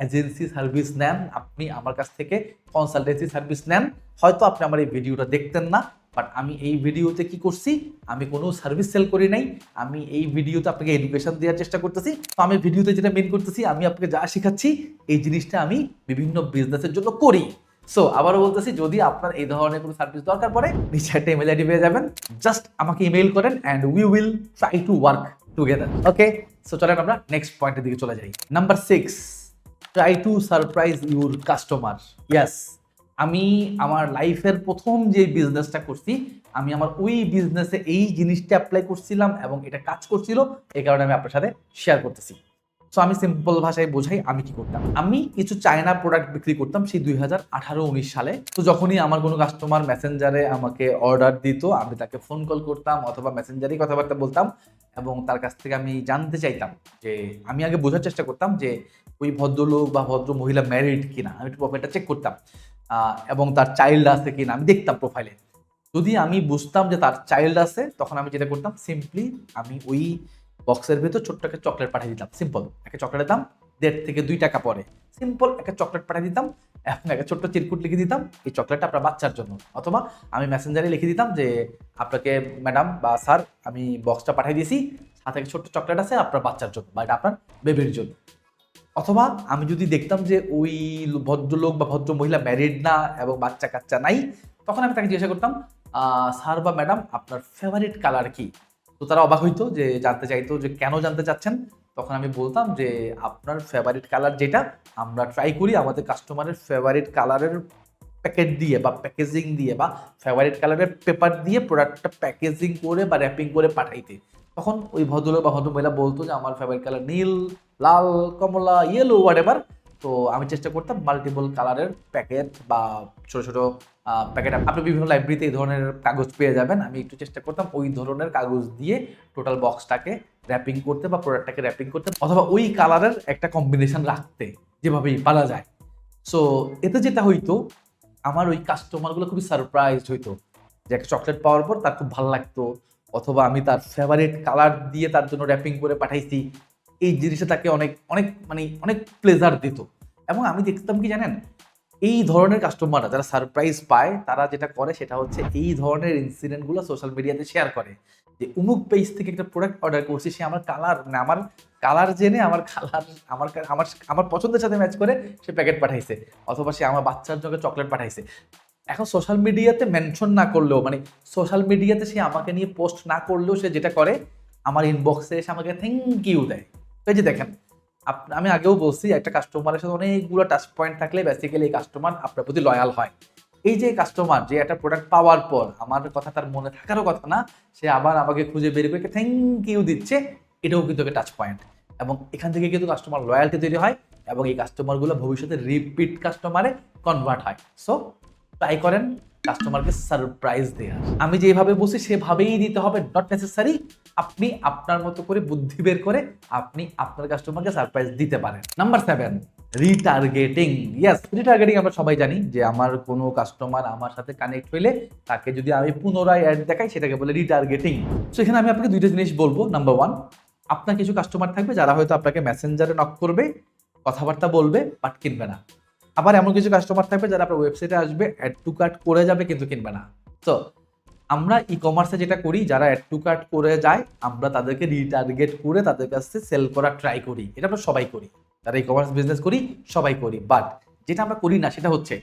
S1: এজেন্সি সার্ভিস নেন, আপনি আমার কাছ থেকে কনসালটেন্সি সার্ভিস নেন, হয়তো আপনি আমার এই ভিডিওটা দেখতেন না, বাট আমি এই ভিডিওতে কি করছি, আমি কোনো সার্ভিস সেল করি নাই, আমি এই ভিডিওতে আপনাকে এডুকেশন দেওয়ার চেষ্টা করতেছি। তো আমি ভিডিওতে যেটা মেন করতেছি, আমি আপনাকে যা শেখাচ্ছি এই জিনিসটা আমি বিভিন্ন বিজনেসের জন্য করি। সো আবারও বলতেছি, যদি আপনার এই ধরনের কোনো সার্ভিস দরকার পড়ে নিচে একটা ইমেল আইডি পেয়ে যাবেন, জাস্ট আমাকে ইমেল করেন and we will try to work together. Okay, so চলেন আমরা নেক্সট পয়েন্টের দিকে চলে যাই। Number 6, try to surprise your customer. Yes, আমি আমার লাইফের প্রথম যে বিজনেসটা করছি, আমি আমার ওই বিজনেসে এই জিনিসটা অ্যাপ্লাই করছিলাম এবং এটা কাজ করছিল, এই কারণে আমি আপনার সাথে শেয়ার করতেছি। সো আমি সিম্পল ভাষায় বোঝাই আমি কি করতাম। আমি কিছু চায়না প্রোডাক্ট বিক্রি করতাম সেই 2018-19 সালে। তো যখনই আমার কোনো কাস্টমার মেসেঞ্জারে আমাকে অর্ডার দিত, আমি তাকে ফোন কল করতাম অথবা মেসেঞ্জারেই কথাবার্তা বলতাম এবং তার কাছ থেকে আমি জানতে চাইতাম যে, আমি আগে বোঝার চেষ্টা করতাম যে ওই ভদ্রলোক বা ভদ্র মহিলা ম্যারিড কিনা। আমি একটু প্রোফাইলটা চেক করতাম এবং তার চাইল্ড আছে কিনা আমি দেখতাম প্রোফাইলে। যদি আমি বুঝতাম যে তার চাইল্ড আছে, তখন আমি যেটা করতাম, সিম্পলি আমি ওই বক্সের ভেতর ছোট্ট একটা চকলেট পাঠিয়ে দিতাম। সিম্পল একটা চকলেটের দাম 1.5 থেকে 2 টাকা পড়ে। সিম্পল একটা চকলেট পাঠিয়ে দিতাম এবং একটা ছোট্ট চিরকুট লিখে দিতাম, এই চকলেটটা আপনার বাচ্চার জন্য। অথবা আমি মেসেঞ্জারে লিখে দিতাম যে, আপনাকে ম্যাডাম বা স্যার আমি বক্সটা পাঠিয়ে দিয়েছি, সাথে একটা ছোট্ট চকলেট আছে আপনার বাচ্চার জন্য বা এটা আপনার বেবির জন্য। অথবা আমি যদি দেখতাম যে ওই ভদ্রলোক বা ভদ্র মহিলা ম্যারিড না এবং বাচ্চা কাচ্চা নাই, তখন আমি তাকে জিজ্ঞাসা করতাম, স্যার বা ম্যাডাম আপনার ফেভারিট কালার কি? তো তারা অবাক হইতো, যে জানতে চাইতো যে কেন জানতে চাচ্ছেন। তখন আমি বলতাম যে আপনার ফেভারিট কালার যেটা, আমরা ট্রাই করি আমাদের কাস্টমারের ফেভারিট কালারের প্যাকেট দিয়ে বা প্যাকেজিং দিয়ে বা ফেভারিট কালারের পেপার দিয়ে প্রোডাক্টটা প্যাকেজিং করে বা র্যাপিং করে পাঠাইতে। তখন ওই ভদ্রলোক বা ভদ্রমহিলা বলতো যে আমার ফেভারিট কালার নীল, লাল, কমলা, ইয়েলো, হোয়াট এভার। তো আমি চেষ্টা করতাম মাল্টিপল কালারের প্যাকেট বা ছোটো ছোটো প্যাকেট, আপনি বিভিন্ন লাইব্রেরিতে এই ধরনের কাগজ পেয়ে যাবেন। আমি একটু চেষ্টা করতাম ওই ধরনের কাগজ দিয়ে টোটাল বক্সটাকে র্যাপিং করতে বা প্রোডাক্টটাকে র্যাপিং করতে, অথবা ওই কালারের একটা কম্বিনেশন রাখতে যেভাবেই পারা যায়। সো এতে যেটা হইতো, আমার ওই কাস্টমারগুলো খুবই সারপ্রাইজড হইতো যে একটা চকলেট পাওয়ার পর তার খুব ভালো লাগতো, অথবা আমি তার ফেভারিট কালার দিয়ে তার জন্য র্যাপিং করে পাঠাইছি। এই জিনিসটা তাকে অনেক অনেক মানে অনেক প্লেজার দিত। এবং আমি দেখতাম কি জানেন, এই ধরনের কাস্টমাররা যারা সারপ্রাইজ পায়, তারা যেটা করে সেটা হচ্ছে এই ধরনের ইনসিডেন্টগুলো সোশ্যাল মিডিয়াতে শেয়ার করে যে অমুক পেজ থেকে একটা প্রোডাক্ট অর্ডার করছি, সে আমার কালার মানে আমার কালার জেনে আমার কালার আমার আমার আমার পছন্দের সাথে ম্যাচ করে সে প্যাকেট পাঠাইছে, অথবা সে আমার বাচ্চার জন্য চকলেট পাঠাইছে। এখন সোশ্যাল মিডিয়াতে মেনশন না করলেও, মানে সোশ্যাল মিডিয়াতে সে আমাকে নিয়ে পোস্ট না করলেও, সে যেটা করে আমার ইনবক্সে এসে আমাকে থ্যাংক ইউ দেয়। এই যে দেখেন, আমি আগেও বলছি, একটা কাস্টমারের সাথে অনেকগুলো টাচ পয়েন্ট থাকলে বেসিক্যালি এই কাস্টমার আপনার প্রতি লয়াল হয়। এই যে কাস্টমার যে একটা প্রোডাক্ট পাওয়ার পর আমার কথা তার মনে থাকারও কথা না, সে আবার আমাকে খুঁজে বের করে থ্যাংক ইউ দিচ্ছে, এটাও কিন্তু একটা টাচ পয়েন্ট। এবং এখান থেকে কিন্তু কাস্টমার লয়ালটি তৈরি হয় এবং এই কাস্টমারগুলো ভবিষ্যতে রিপিট কাস্টমারে কনভার্ট হয়। সো ট্রাই করেন কাস্টমারকে সারপ্রাইজ দেওয়া। আমি যেভাবে বলছি সেভাবেই দিতে হবে, নট নেসেসারি আপনি আপনার মতো করে বুদ্ধি বের করে আপনি আপনার কাস্টমারকে সারপ্রাইজ দিতে পারেন। Number 7, retargeting. ইয়েস, রিটার্গেটিং আমরা সবাই জানি যে আমার কোনো কাস্টমার আমার সাথে কানেক্ট হইলে তাকে যদি আমি পুনরায় অ্যাড দেখাই, সেটাকে বলে রিটার্গেটিং। সো এখানে আমি আপনাকে দুইটা জিনিস বলবো। নাম্বার 1, আপনার কিছু কাস্টমার থাকবে যারা হয়তো আপনাকে মেসেঞ্জারে নক করবে, কথাবার্তা বলবে, বাট কিনবে না। আবার এমন কিছু কাস্টমার থাকবে যারা আপনার ওয়েবসাইটে আসবে, অ্যাড টু কার্ট করে যাবে কিন্তু কিনবে না। তো আমরা ই কমার্সে যেটা করি, যারা অ্যাড টু কার্ট করে যায় আমরা তাদেরকে রিটার্গেট করে তাদের কাছে সেল করা ট্রাই করি। এটা আমরা সবাই করি, যারা ই কমার্স বিজনেস করি সবাই করি। বাট যেটা আমরা করি না সেটা হচ্ছে,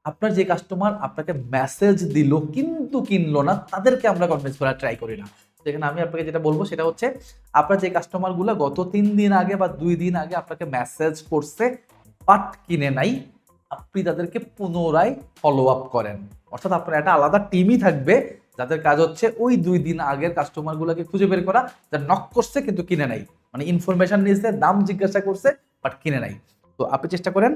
S1: আপনার যে কাস্টমার আপনাকে মেসেজ দিল কিন্তু কিনলো না, তাদেরকে আমরা কনভিন্স করার ট্রাই করি না। যেখানে আমি আপনাকে যেটা বলবো সেটা হচ্ছে, আপনার যে কাস্টমারগুলো গত 3 দিন আগে বা 2 দিন আগে আপনাকে মেসেজ করছে বাট কিনে নাই, আপনি তাদেরকে পুনরায় ফলো আপ করেন। অর্থাৎ আপনার একটা আলাদা টিমই থাকবে যাদের কাজ হচ্ছে ওই 2 দিন আগের কাস্টমারগুলোকে খুঁজে বের করা, যারা নক করছে কিন্তু কিনে নাই, মানে ইনফরমেশন নিয়েছে, দাম জিজ্ঞাসা করছে বাট কিনে নাই। তো আপনি চেষ্টা করেন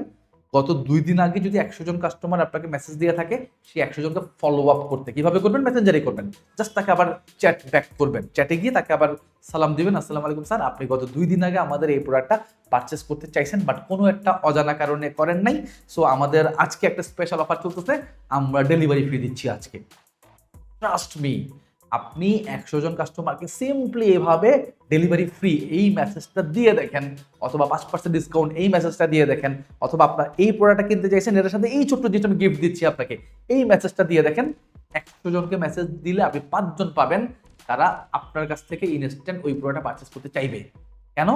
S1: গত 2 দিন আগে যদি 100 জন কাস্টমার আপনাকে মেসেজ দিয়ে থাকে, সেই 100 জনকে ফলো আপ করতে কিভাবে করবেন? মেসেঞ্জারে করবেন। জাস্ট তাকে আবার চ্যাট ব্যাক করবেন, চ্যাটে গিয়ে তাকে আবার সালাম দিবেন, আসসালামু আলাইকুম স্যার, আপনি গত 2 দিন আগে আমাদের এই প্রোডাক্টটা পারচেস করতে চাইছেন বাট কোনো একটা অজানা কারণে করেন নাই। সো আমাদের আজকে একটা স্পেশাল অফার চলতেছে, আমরা ডেলিভারি ফ্রি দিচ্ছি আজকে। ট্রাস্ট মি, আপনি 100 জন কাস্টমারকে সিম্পলি এভাবে ডেলিভারি ফ্রি এই মেসেজটা দিয়ে দেখেন, অথবা 5% ডিসকাউন্ট এই মেসেজটা দিয়ে দেখেন, অথবা আপনার এই প্রোডাক্টটা কিনতে চাইছেন, এটার সাথে এই ছোট্ট যেটা আমি গিফট দিচ্ছি আপনাকে, এই মেসেজটা দিয়ে দেখেন। 100 জনকে মেসেজ দিলে আপনি 5 জন পাবেন তারা আপনার কাছ থেকে ইনস্ট্যান্ট ওই প্রোডাক্টটা পারচেস করতে চাইবে। কেন?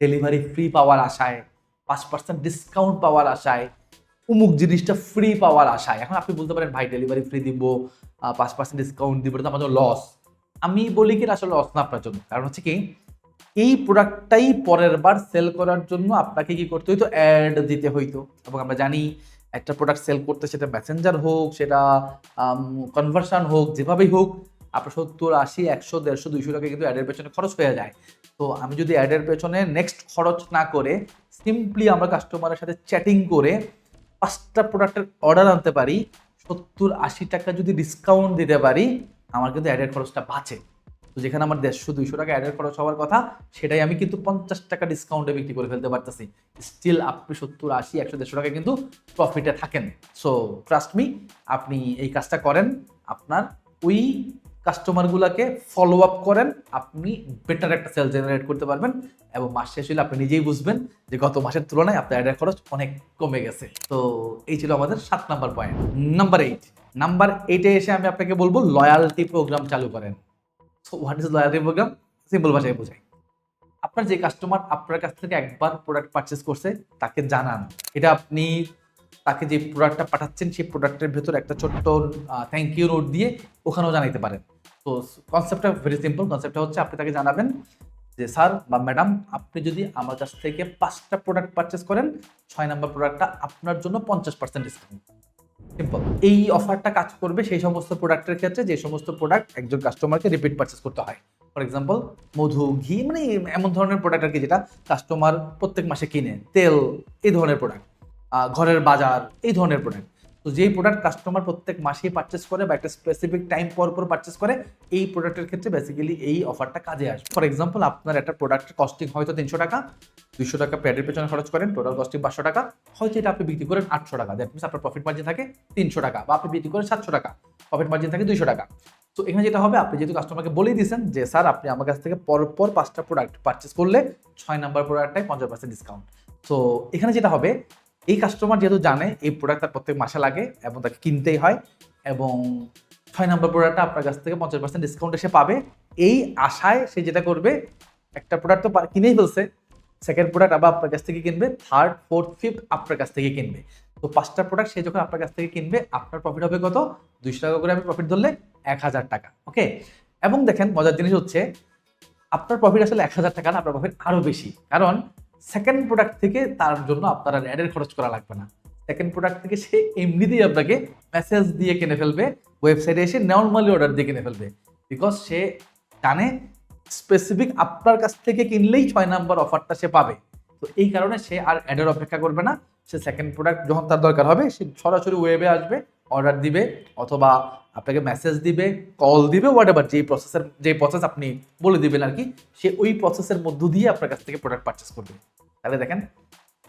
S1: ডেলিভারি ফ্রি পাওয়ার আশায়, 5% ডিসকাউন্ট পাওয়ার আশায়, অমুক জিনিসটা ফ্রি পাওয়ার আশায়। এখন আপনি বলতে পারেন ভাই ডেলিভারি ফ্রি দিব, 5% ডিসকাউন্ট দিব, এটা তো আমাদের লস। আমি বলি কি আসলে লস না আপনার জন্য, কারণ হচ্ছে কি, এই প্রোডাক্টটাই পরের বার সেল করার জন্য আপনাকে কি করতে হইতো? অ্যাড দিতে হইতো। এবং আমরা জানি একটা প্রোডাক্ট সেল করতে, সেটা মেসেঞ্জার হোক, সেটা কনভার্সন হোক, যেভাবেই হোক, আপনার 70, 80, 100, 150, 200 টাকা কিন্তু অ্যাডের পেছনে খরচ হয়ে যায়। তো আমি যদি অ্যাডের পেছনে নেক্সট খরচ না করে সিম্পলি আমরা কাস্টমারের সাথে চ্যাটিং করে 5টা প্রোডাক্টের অর্ডার আনতে পারি, 70-80 টাকা যদি ডিসকাউন্ট দিতে পারি, আমার কিন্তু অ্যাডের খরচটা বাঁচে। তো যেখানে আমার 150-200 টাকা অ্যাডের খরচ হওয়ার কথা, সেটাই আমি কিন্তু 50 টাকা ডিসকাউন্টে বিক্রি করে ফেলতে পারতেছি। স্টিল আপনি 70, 80, 100, 150 টাকা কিন্তু প্রফিটে থাকেন। সো ট্রাস্ট মি, আপনি এই কাজটা করেন, আপনার ওই কাস্টমারগুলোকে ফলো আপ করেন, আপনি বেটার একটা সেল জেনারেট করতে পারবেন এবং মাস শেষ হলে আপনি নিজেই বুঝবেন যে গত মাসের তুলনায় আপনার অ্যাডের খরচ অনেক কমে গেছে। তো এই ছিল আমাদের 7 নাম্বার পয়েন্ট। নাম্বার 8-এ এসে আমি আপনাকে বলবো লয়ালটি প্রোগ্রাম চালু করেন। So what is loyalty programme? Simple ভাষায় বোঝাই, আপনার যে কাস্টমার আপনার কাছ থেকে একবার প্রোডাক্ট পারচেস করছে তাকে জানান, এটা আপনি তাকে যে প্রোডাক্টটা পাঠাচ্ছেন সেই প্রোডাক্টের ভেতর একটা ছোট্ট থ্যাংক ইউ নোট দিয়ে ওখানেও জানাইতে পারেন। তো কনসেপ্টটা ভেরি সিম্পল। কনসেপ্টটা হচ্ছে আপনি তাকে জানাবেন যে স্যার বা ম্যাডাম, আপনি যদি আমার কাছ থেকে 5টা প্রোডাক্ট পারচেস করেন, 6 নাম্বার প্রোডাক্টটা আপনার জন্য 50% ডিসকাউন্ট। সিম্পল। এই অফারটা কাজ করবে সেই সমস্ত প্রোডাক্টের ক্ষেত্রে যে সমস্ত প্রোডাক্ট একজন কাস্টমারকে রিপিট পারচেস করতে হয়। ফর এক্সাম্পল মধু, ঘি, মানে এমন ধরনের প্রোডাক্ট আর কি যেটা কাস্টমার প্রত্যেক মাসে কিনে, তেল, এই ধরনের প্রোডাক্ট, ঘরের বাজার, এই ধরনের প্রোডাক্ট। তো যেই প্রোডাক্ট কাস্টমার প্রত্যেক মাসেই পারচেস করে বা একটা স্পেসিফিক টাইম পর পর পারচেস করে, এই প্রোডাক্টের ক্ষেত্রে বেসিক্যালি এই অফারটা কাজে আসবে। ফর এক্সাম্পল আপনার একটা প্রোডাক্টের কস্টিং হয়তো 300 টাকা, 200 টাকা প্যাডের পেছনে খরচ করেন, টোটাল কস্টিং 500 টাকা, হয়তো এটা আপনি বিক্রি করেন 800 টাকা, দ্যাট মিনস আপনার প্রফিট মার্জিন থাকে 300 টাকা, বা আপনি বিক্রি করেন 700 টাকা, প্রফিট মার্জিন থাকে 200 টাকা। তো এখানে যেটা হবে, আপনি যেহেতু কাস্টমারকে বলেই দিয়েছেন যে স্যার আপনি আমার কাছ থেকে পরপর 5টা প্রোডাক্ট পারচেস করলে 6 নাম্বার প্রোডাক্টটায় 50% ডিসকাউন্ট। তো এখানে যেটা হবে, এই কাস্টমার যেহেতু জানে এই প্রোডাক্ট তার প্রত্যেক মাসে লাগে এবং তাকে কিনতেই হয়, এবং 6 নাম্বার প্রোডাক্টটা আপনার কাছ থেকে 50% ডিসকাউন্ট এসে পাবে, এই আশায় সে যেটা করবে, একটা প্রোডাক্ট তো কিনেই ফেলছে, সেকেন্ড প্রোডাক্ট আবার আপনার কাছ থেকে কিনবে, থার্ড, ফোর্থ, ফিফথ আপনার কাছ থেকে কিনবে। তো 5টা প্রোডাক্ট সে যখন আপনার কাছ থেকে কিনবে, আপনার প্রফিট হবে কত? 200 টাকা করে আমি প্রফিট ধরলে 1000 টাকা। ওকে, এবং দেখেন মজার জিনিস হচ্ছে, আপনার প্রফিট আসলে 1000 টাকা না, আপনার প্রফিট আরো বেশি, কারণ সেকেন্ড প্রোডাক্ট থেকে তার জন্য আপনার আর অ্যাডের খরচ করা লাগবে না। সেকেন্ড প্রোডাক্ট থেকে সে এমনিতেই আপনাকে মেসেজ দিয়ে কিনে ফেলবে, ওয়েবসাইটে এসে নর্মালি অর্ডার দিয়ে কিনে ফেলবে, বিকজ সে জানে স্পেসিফিক আপনার কাছ থেকে কিনলেই 6 নাম্বার অফারটা সে পাবে। তো এই কারণে সে আর অ্যাডের অপেক্ষা করবে না, সে সেকেন্ড প্রোডাক্ট যখন তার দরকার হবে সে সরাসরি ওয়েবে আসবে, অর্ডার দিবে, অথবা আপনাকে মেসেজ দিবে, কল দিবে, হোয়াট এভার, যে প্রসেস আপনি বলে দিবেন আর কি, সে ওই প্রসেসের মধ্য দিয়ে আপনার কাছ থেকে প্রোডাক্ট পারচেস করবে। তাহলে দেখেন,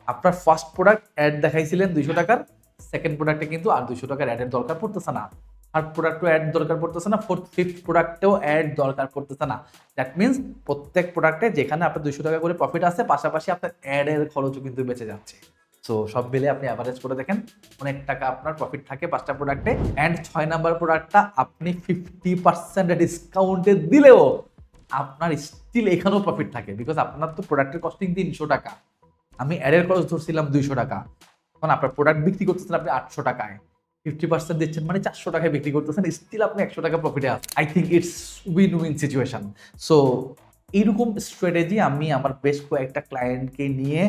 S1: আপনার ফার্স্ট প্রোডাক্ট অ্যাড দেখাইছিলেন 200 টাকার, সেকেন্ড প্রোডাক্টে কিন্তু আর 200 টাকার অ্যাডের দরকার পড়তেছে না, থার্ড প্রোডাক্টও অ্যাড দরকার পড়তেছে না, ফোর্থ, ফিফথ প্রোডাক্টেও অ্যাড দরকার পড়তেছে না। দ্যাট মিনস প্রত্যেক প্রোডাক্টে যেখানে আপনার 200 টাকা করে প্রফিট আছে, পাশাপাশি আপনার অ্যাডের খরচও কিন্তু বেঁচে যাচ্ছে। সো সব মিলে আপনি অ্যাভারেজ করে দেখেন, অনেক টাকা আপনার প্রফিট থাকে 5টা প্রোডাক্টে, অ্যান্ড 6 নাম্বার প্রোডাক্টটা আপনি 50% ডিসকাউন্টে দিলেও আপনার স্টিল এখানেও প্রফিট থাকে, বিকজ আপনার তো প্রোডাক্টের কস্টিং 300 টাকা, আমি অ্যাডের খরচ ধরছিলাম 200 টাকা, এখন আপনার প্রোডাক্ট বিক্রি করতেছেন আপনি 800 টাকায়, 50% দিচ্ছেন মানে 400 টাকায় বিক্রি করতেছেন, স্টিল আপনি 100 টাকা প্রফিটে আছেন। I think it's win win situation. So এইরকম স্ট্র্যাটেজি আমি আমার বেশ কয়েকটা ক্লায়েন্টকে নিয়ে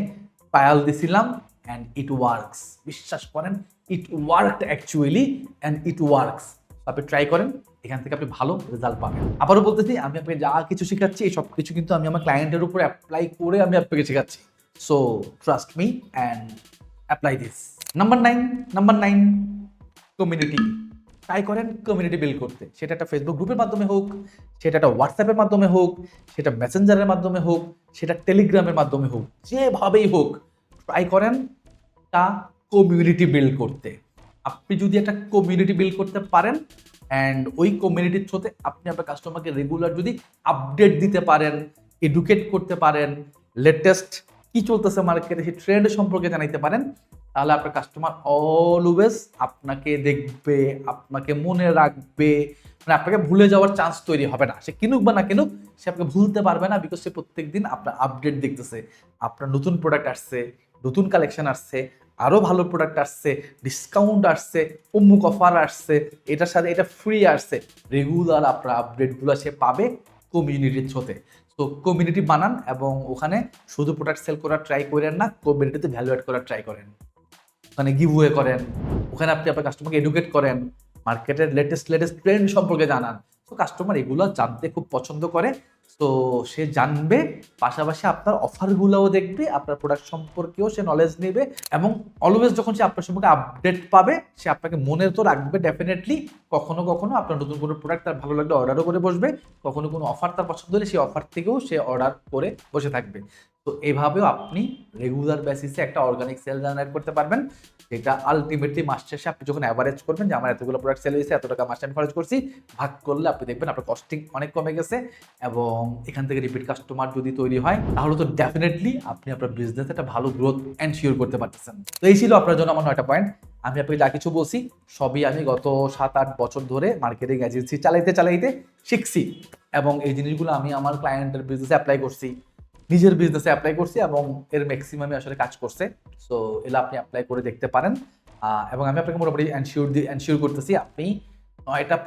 S1: ট্রায়াল দিছিলাম, অ্যান্ড ইট ওয়ার্কস। বিশ্বাস করেন, ইট worked actually, and it works. আপনি ট্রাই করেন, এখান থেকে আপনি ভালো রেজাল্ট পাবেন। আবারও বলতেছি, আমি আপনাকে যা কিছু শেখাচ্ছি এই সব কিছু কিন্তু আমি আমার ক্লায়েন্টের উপর অ্যাপ্লাই করে আমি আপনাকে শেখাচ্ছি। So trust me and apply this. Number 9, community. Try করেন কমিউনিটি বিল্ড করতে, সেটা একটা ফেসবুক গ্রুপের মাধ্যমে হোক, সেটা একটা হোয়াটসঅ্যাপের মাধ্যমে হোক, সেটা মেসেঞ্জারের মাধ্যমে হোক, সেটা টেলিগ্রামের মাধ্যমে হোক, যেভাবেই হোক ট্রাই করেন তা কমিউনিটি বিল্ড করতে। আপনি যদি একটা কমিউনিটি বিল্ড করতে পারেন, অ্যান্ড ওই কমিউনিটির থ্রুতে আপনি আপনার কাস্টমারকে রেগুলার যদি আপডেট দিতে পারেন, এডুকেট করতে পারেন, লেটেস্ট কি চলতেছে মার্কেটে সেই ট্রেন্ড সম্পর্কে জানাইতে পারেন, তাহলে আপনার কাস্টমার অলওয়েজ আপনাকে দেখবে, আপনাকে মনে রাখবে, মানে আপনাকে ভুলে যাওয়ার চান্স তৈরি হবে না। সে কিনুক বা না কিনুক, সে আপনাকে ভুলতে পারবে না, বিকজ সে প্রত্যেকদিন আপনার আপডেট দেখতেছে, আপনার নতুন প্রোডাক্ট আসছে, নতুন কালেকশন আসছে, আরও ভালো প্রোডাক্ট আসছে, ডিসকাউন্ট আসছে, অমুক অফার আসছে, এটার সাথে এটা ফ্রি আসছে, রেগুলার আপনার আপডেটগুলো সে পাবে কমিউনিটির থ্রুতে। তো কমিউনিটি বানান এবং ওখানে শুধু প্রোডাক্ট সেল করার ট্রাই করেন না, কমিউনিটিতে ভ্যালু অ্যাড করার ট্রাই করেন, ওখানে গিভওয়ে করেন, ওখানে আপনি আপনার কাস্টমারকে এডুকেট করেন, মার্কেটের লেটেস্ট ট্রেন্ড সম্পর্কে জানান। তো কাস্টমার এগুলো জানতে খুব পছন্দ করে। তো সে জানবে, পাশাপাশি আপনার অফারগুলোও দেখবে, আপনার প্রোডাক্ট সম্পর্কেও সে নলেজ নেবে এবং অলওয়েজ যখন সে আপনার সম্পর্কে আপডেট পাবে সে আপনাকে মনে তো রাখবে ডেফিনেটলি। কখনো কখনো আপনার নতুন কোনো প্রোডাক্ট তার ভালো লাগলে অর্ডারও করে বসবে, কখনো কোনো অফার তার পছন্দ হলে সেই অফার থেকেও সে অর্ডার করে বসে থাকবে। তো এইভাবেও আপনি রেগুলার বেসিসে একটা অর্গানিক সেল জেনারেট করতে পারবেন, যেটা আলটিমেটলি মাস শেষে আপনি যখন অ্যাভারেজ করবেন যে আমার এতগুলো প্রোডাক্ট সেল হয়েছে, এত টাকা মাস টাইম খরচ করছি, ভাগ করলে আপনি দেখবেন আপনার কস্টিং অনেক কমে গেছে এবং এখান থেকে রিপিট কাস্টমার যদি তৈরি হয় তাহলে তো ডেফিনেটলি আপনি আপনার বিজনেসে একটা ভালো গ্রোথ এনশিওর করতে পারতেছেন। তো এই ছিল আপনার জন্য আমার 9টা পয়েন্ট। আমি আপনাকে যা কিছু বলছি সবই আমি গত 7-8 বছর ধরে মার্কেটিং এজেন্সি চালাইতে শিখছি এবং এই জিনিসগুলো আমি আমার ক্লায়েন্টের বিজনেসে অ্যাপ্লাই করছি, নিজের বিজনেসে অ্যাপ্লাই করছি এবং এর ম্যাক্সিমামই আসলে কাজ করছে। সো এগুলো আপনি অ্যাপ্লাই করে দেখতে পারেন এবং আমি আপনাকে মোটামুটি এনশিওর করতেছি আপনি 9টা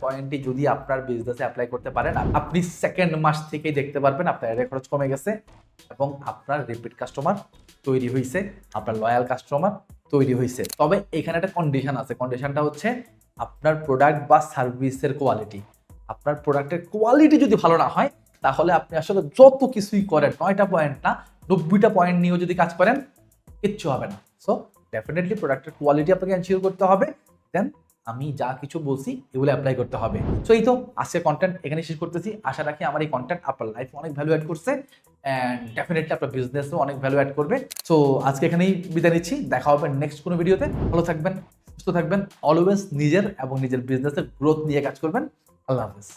S1: পয়েন্টই যদি আপনার বিজনেসে অ্যাপ্লাই করতে পারেন, আপনি সেকেন্ড মাস থেকেই দেখতে পারবেন আপনার এর খরচ কমে গেছে এবং আপনার রিপিট কাস্টমার তৈরি হয়েছে, আপনার লয়াল কাস্টমার তৈরি হয়েছে। তবে এখানে একটা কন্ডিশন আছে, কন্ডিশনটা হচ্ছে আপনার প্রোডাক্ট বা সার্ভিসের কোয়ালিটি। আপনার প্রোডাক্টের কোয়ালিটি যদি ভালো না হয় তাহলে আপনি আসলে যত কিছুই করেন 9টা পয়েন্ট না 90টা পয়েন্ট নিয়েও যদি কাজ করেন কিচ্ছু হবে না। সো ডেফিনেটলি প্রোডাক্টের কোয়ালিটি আপনাকে এনশিওর করতে হবে, দেন আমি যা কিছু বলছি এগুলো অ্যাপ্লাই করতে হবে। সো এই তো আজকের কন্টেন্ট এখানে শেষ করতেছি। আশা রাখি আমার এই কন্টেন্ট আপনার লাইফে অনেক ভ্যালু অ্যাড করছে অ্যান্ড ডেফিনেটলি আপনার বিজনেসেও অনেক ভ্যালু অ্যাড করবে। সো আজকে এখানেই বিদায় নিচ্ছি, দেখা হবে নেক্সট কোনো ভিডিওতে। ভালো থাকবেন, সুস্থ থাকবেন, অলওয়েজ নিজের এবং নিজের বিজনেসের গ্রোথ নিয়ে কাজ করবেন। আল্লাহ হাফেজ।